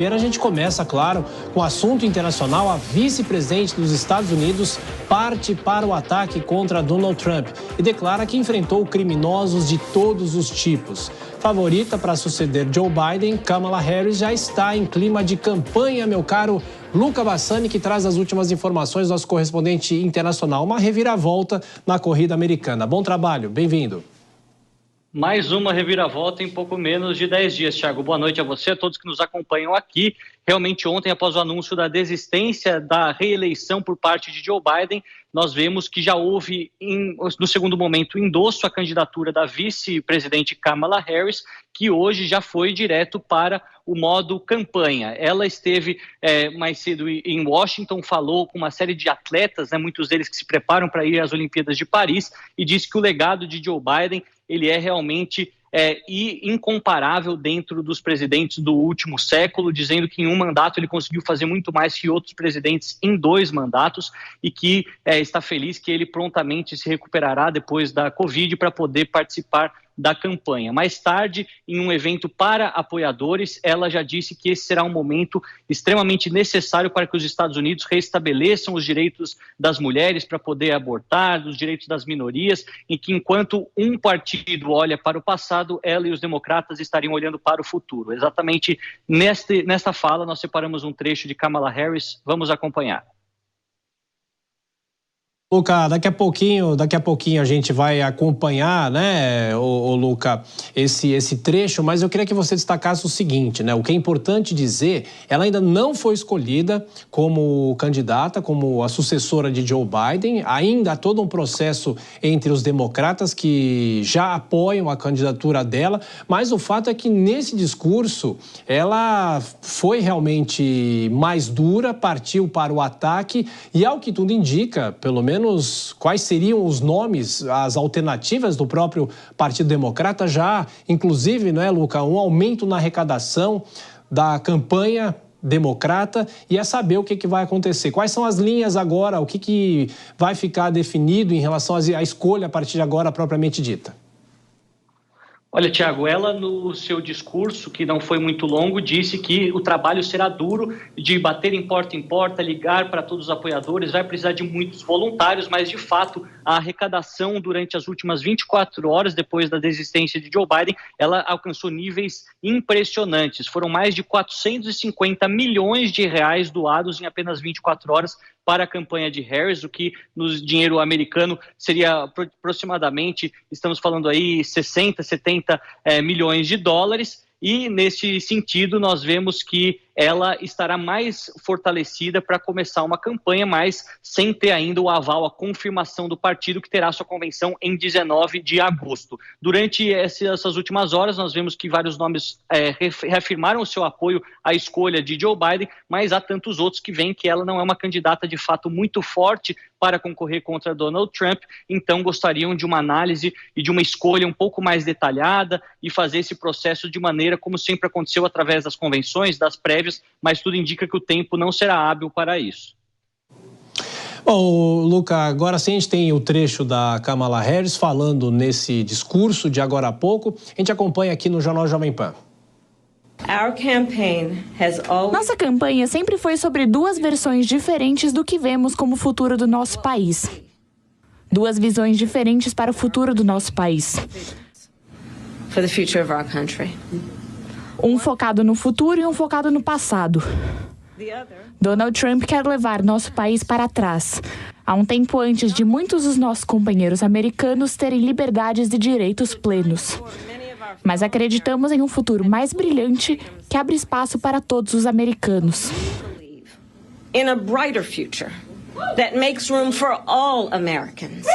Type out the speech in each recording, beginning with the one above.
A gente começa, claro, com o assunto internacional. A vice-presidente dos Estados Unidos parte para o ataque contra Donald Trump e declara que enfrentou criminosos de todos os tipos. Favorita para suceder Joe Biden, Kamala Harris já está em clima de campanha, meu caro Luca Bassani, que traz as últimas informações, nosso correspondente internacional. Uma reviravolta na corrida americana. Bom trabalho, bem-vindo. Mais uma reviravolta em pouco menos de 10 dias, Thiago. Boa noite a você, a todos que nos acompanham aqui. Realmente ontem, após o anúncio da desistência da reeleição por parte de Joe Biden, nós vemos que já houve, no segundo momento, endosso à candidatura da vice-presidente Kamala Harris, que hoje já foi direto para o modo campanha. Ela esteve mais cedo em Washington, falou com uma série de atletas, muitos deles que se preparam para ir às Olimpíadas de Paris, e disse que o legado de Joe Biden ele é realmente incomparável dentro dos presidentes do último século, dizendo que em um mandato ele conseguiu fazer muito mais que outros presidentes em 2 mandatos e que está feliz que ele prontamente se recuperará depois da Covid para poder participar da campanha. Mais tarde, em um evento para apoiadores, ela já disse que esse será um momento extremamente necessário para que os Estados Unidos restabeleçam os direitos das mulheres para poder abortar, dos direitos das minorias, e que enquanto um partido olha para o passado, ela e os democratas estariam olhando para o futuro. Exatamente nesta fala, nós separamos um trecho de Kamala Harris. Vamos acompanhar. Luca, daqui a pouquinho a gente vai acompanhar, Luca, esse trecho, mas eu queria que você destacasse o seguinte, O que é importante dizer, ela ainda não foi escolhida como candidata, como a sucessora de Joe Biden, ainda há todo um processo entre os democratas que já apoiam a candidatura dela, mas o fato é que nesse discurso ela foi realmente mais dura, partiu para o ataque e, ao que tudo indica, pelo menos quais seriam os nomes, as alternativas do próprio Partido Democrata, já, inclusive, Luca, um aumento na arrecadação da campanha democrata, e é saber o que vai acontecer. Quais são as linhas agora, o que vai ficar definido em relação à escolha a partir de agora propriamente dita? Olha, Thiago, ela no seu discurso, que não foi muito longo, disse que o trabalho será duro, de bater em porta, ligar para todos os apoiadores, vai precisar de muitos voluntários, mas de fato a arrecadação durante as últimas 24 horas depois da desistência de Joe Biden, ela alcançou níveis impressionantes. Foram mais de 450 milhões de reais doados em apenas 24 horas para a campanha de Harris, o que no dinheiro americano seria aproximadamente, estamos falando aí, 60, 70 milhões de dólares. E, nesse sentido, nós vemos que ela estará mais fortalecida para começar uma campanha, mas sem ter ainda o aval, a confirmação do partido, que terá sua convenção em 19 de agosto. Durante essas últimas horas, nós vemos que vários nomes reafirmaram o seu apoio à escolha de Joe Biden, mas há tantos outros que veem que ela não é uma candidata de fato muito forte para concorrer contra Donald Trump, então gostariam de uma análise e de uma escolha um pouco mais detalhada e fazer esse processo de maneira como sempre aconteceu através das convenções, das prévias, mas tudo indica que o tempo não será hábil para isso. Bom, Luca, agora sim a gente tem o trecho da Kamala Harris falando nesse discurso de agora a pouco. A gente acompanha aqui no Jornal Jovem Pan. Nossa campanha sempre foi sobre 2 versões diferentes do que vemos como futuro do nosso país. 2 visões diferentes para o futuro do nosso país. Um focado no futuro e um focado no passado. Donald Trump quer levar nosso país para trás, há um tempo antes de muitos dos nossos companheiros americanos terem liberdades e direitos plenos. Mas acreditamos em um futuro mais brilhante que abre espaço para todos os americanos. In a brighter future that makes room for all Americans.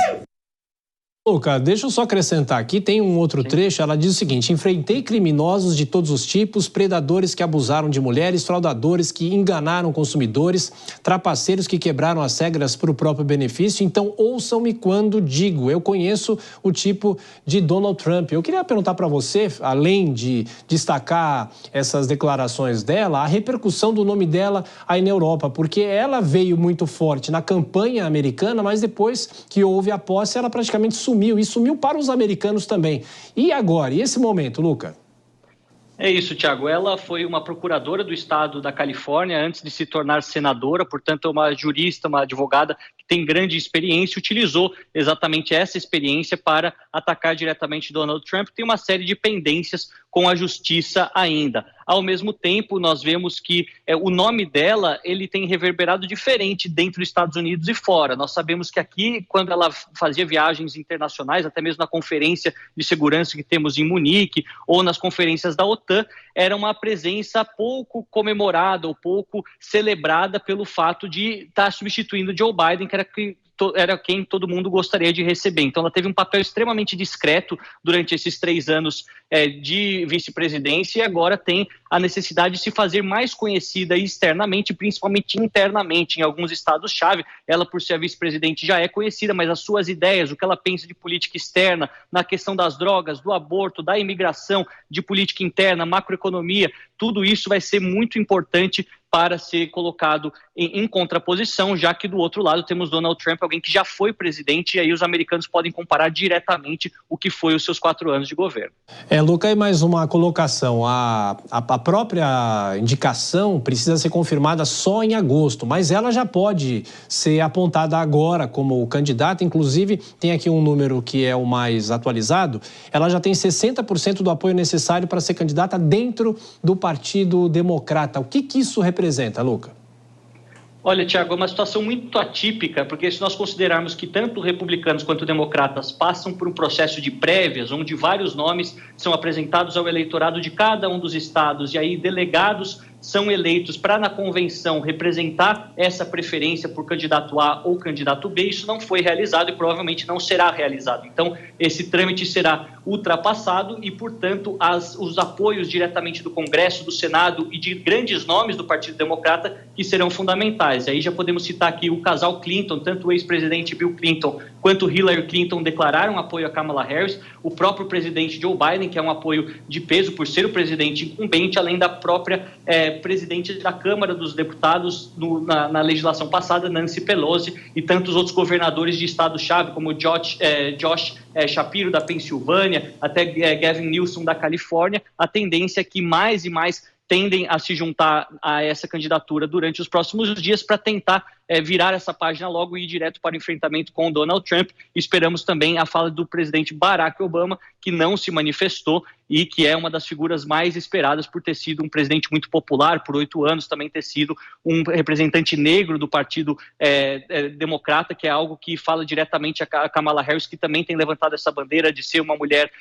Luca, deixa eu só acrescentar aqui, tem um outro trecho, ela diz o seguinte: enfrentei criminosos de todos os tipos, predadores que abusaram de mulheres, fraudadores que enganaram consumidores, trapaceiros que quebraram as regras para o próprio benefício, então ouçam-me quando digo, eu conheço o tipo de Donald Trump. Eu queria perguntar para você, além de destacar essas declarações dela, a repercussão do nome dela aí na Europa, porque ela veio muito forte na campanha americana, mas depois que houve a posse, ela praticamente sumiu para os americanos também. E agora? E esse momento, Luca? É isso, Thiago. Ela foi uma procuradora do estado da Califórnia antes de se tornar senadora, portanto, é uma jurista, uma advogada que tem grande experiência, utilizou exatamente essa experiência para atacar diretamente Donald Trump. Tem uma série de pendências com a justiça ainda. Ao mesmo tempo, nós vemos que o nome dela ele tem reverberado diferente dentro dos Estados Unidos e fora. Nós sabemos que aqui, quando ela fazia viagens internacionais, até mesmo na conferência de segurança que temos em Munique ou nas conferências da OTAN, era uma presença pouco comemorada ou pouco celebrada pelo fato de estar substituindo Joe Biden, que era quem todo mundo gostaria de receber. Então, ela teve um papel extremamente discreto durante esses 3 anos de vice-presidência e agora tem a necessidade de se fazer mais conhecida externamente, principalmente internamente. Em alguns estados-chave, ela, por ser a vice-presidente, já é conhecida, mas as suas ideias, o que ela pensa de política externa, na questão das drogas, do aborto, da imigração, de política interna, macroeconomia, tudo isso vai ser muito importante para ser colocado em contraposição, já que do outro lado temos Donald Trump, alguém que já foi presidente, e aí os americanos podem comparar diretamente o que foi os seus 4 anos de governo. Luca, e mais uma colocação. A própria indicação precisa ser confirmada só em agosto, mas ela já pode ser apontada agora como candidata. Inclusive, tem aqui um número que é o mais atualizado. Ela já tem 60% do apoio necessário para ser candidata dentro do Partido Democrata. O que isso representa, Luca? Olha, Thiago, é uma situação muito atípica, porque se nós considerarmos que tanto republicanos quanto democratas passam por um processo de prévias, onde vários nomes são apresentados ao eleitorado de cada um dos estados, e aí delegados são eleitos para, na convenção, representar essa preferência por candidato A ou candidato B, isso não foi realizado e provavelmente não será realizado. Então, esse trâmite será ultrapassado e, portanto, os apoios diretamente do Congresso, do Senado e de grandes nomes do Partido Democrata que serão fundamentais. Aí já podemos citar aqui o casal Clinton, tanto o ex-presidente Bill Clinton quanto Hillary Clinton declararam apoio a Kamala Harris, o próprio presidente Joe Biden, que é um apoio de peso por ser o presidente incumbente, além da própria presidente da Câmara dos Deputados na legislação passada, Nancy Pelosi, e tantos outros governadores de estado-chave, como Josh Shapiro, da Pensilvânia, até Gavin Newsom, da Califórnia. A tendência é que mais e mais tendem a se juntar a essa candidatura durante os próximos dias para tentar virar essa página logo e ir direto para o enfrentamento com o Donald Trump. Esperamos também a fala do presidente Barack Obama, que não se manifestou e que é uma das figuras mais esperadas por ter sido um presidente muito popular, por 8 anos também ter sido um representante negro do Partido Democrata, que é algo que fala diretamente a Kamala Harris, que também tem levantado essa bandeira de ser uma mulher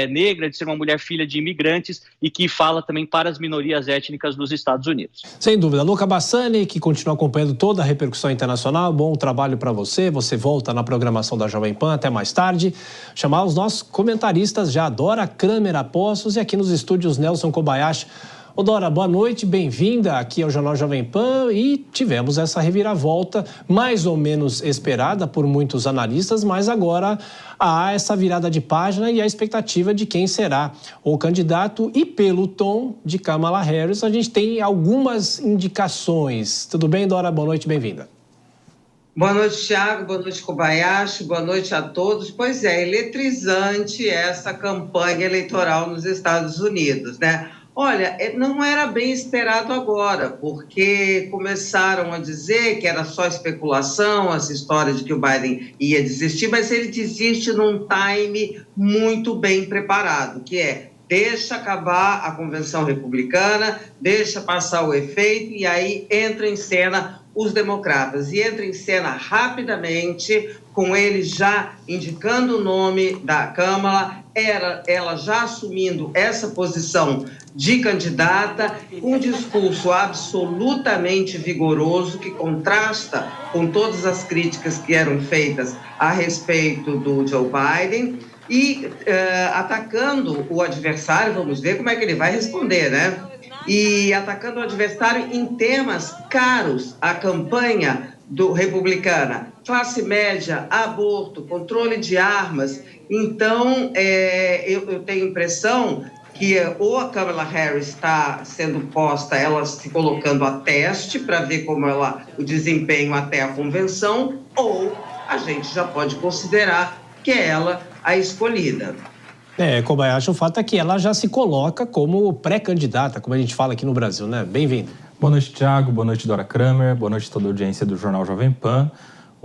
negra, de ser uma mulher filha de imigrantes e que fala também para as minorias étnicas dos Estados Unidos. Sem dúvida. Luca Bassani, que continua acompanhando toda a repercussão internacional, bom trabalho para você. Você volta na programação da Jovem Pan até mais tarde. Chamar os nossos comentaristas já, Dora Kramer Apostos e aqui nos estúdios Nelson Kobayashi. Ô Dora, boa noite, bem-vinda aqui ao Jornal Jovem Pan e tivemos essa reviravolta mais ou menos esperada por muitos analistas, mas agora há essa virada de página e a expectativa de quem será o candidato e pelo tom de Kamala Harris a gente tem algumas indicações. Tudo bem, Dora? Boa noite, bem-vinda. Boa noite, Thiago. Boa noite, Kobayashi. Boa noite a todos. Pois é, eletrizante essa campanha eleitoral nos Estados Unidos, né? Olha, não era bem esperado agora, porque começaram a dizer que era só especulação, essa história de que o Biden ia desistir, mas ele desiste num time muito bem preparado, que é deixa acabar a convenção republicana, deixa passar o efeito e aí entra em cena os democratas. E entra em cena rapidamente, com ele já indicando o nome da Kamala, ela já assumindo essa posição de candidata, um discurso absolutamente vigoroso que contrasta com todas as críticas que eram feitas a respeito do Joe Biden e atacando o adversário. Vamos ver como é que ele vai responder, né? E atacando o adversário em temas caros à campanha republicana, classe média, aborto, controle de armas. Então, eu tenho a impressão que ou a Kamala Harris está sendo posta, ela se colocando a teste para ver como o desempenho até a convenção, ou a gente já pode considerar que é ela a escolhida. Kobayashi, o fato é que ela já se coloca como pré-candidata, como a gente fala aqui no Brasil, né? Bem-vindo. Boa noite, Thiago. Boa noite, Dora Kramer. Boa noite a toda a audiência do Jornal Jovem Pan.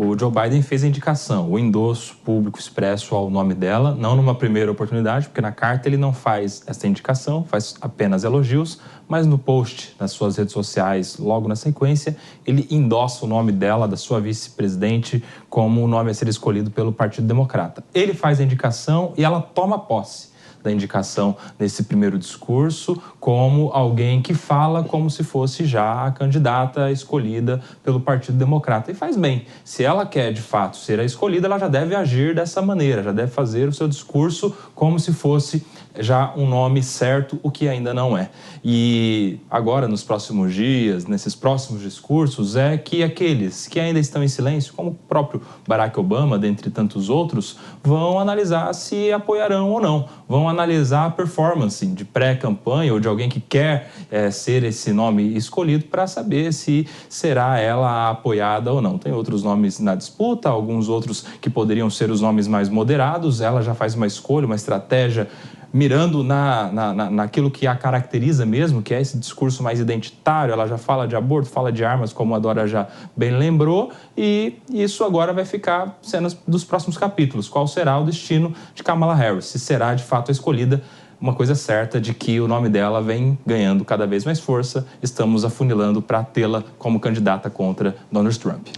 O Joe Biden fez a indicação, o endosso público expresso ao nome dela, não numa primeira oportunidade, porque na carta ele não faz essa indicação, faz apenas elogios, mas no post nas suas redes sociais, logo na sequência, ele endossa o nome dela, da sua vice-presidente, como o nome a ser escolhido pelo Partido Democrata. Ele faz a indicação e ela toma posse da indicação nesse primeiro discurso como alguém que fala como se fosse já a candidata escolhida pelo Partido Democrata. E faz bem. Se ela quer, de fato, ser a escolhida, ela já deve agir dessa maneira, já deve fazer o seu discurso como se fosse já um nome certo, o que ainda não é. E agora, nos próximos dias, nesses próximos discursos, é que aqueles que ainda estão em silêncio, como o próprio Barack Obama, dentre tantos outros, vão analisar se apoiarão ou não. Vão analisar a performance de pré-campanha ou de alguém que quer ser esse nome escolhido para saber se será ela a apoiada ou não. Tem outros nomes na disputa, alguns outros que poderiam ser os nomes mais moderados. Ela já faz uma escolha, uma estratégia mirando naquilo que a caracteriza mesmo, que é esse discurso mais identitário. Ela já fala de aborto, fala de armas, como a Dora já bem lembrou, e isso agora vai ficar cenas dos próximos capítulos. Qual será o destino de Kamala Harris? Se será de fato a escolhida? Uma coisa certa de que o nome dela vem ganhando cada vez mais força, estamos afunilando para tê-la como candidata contra Donald Trump.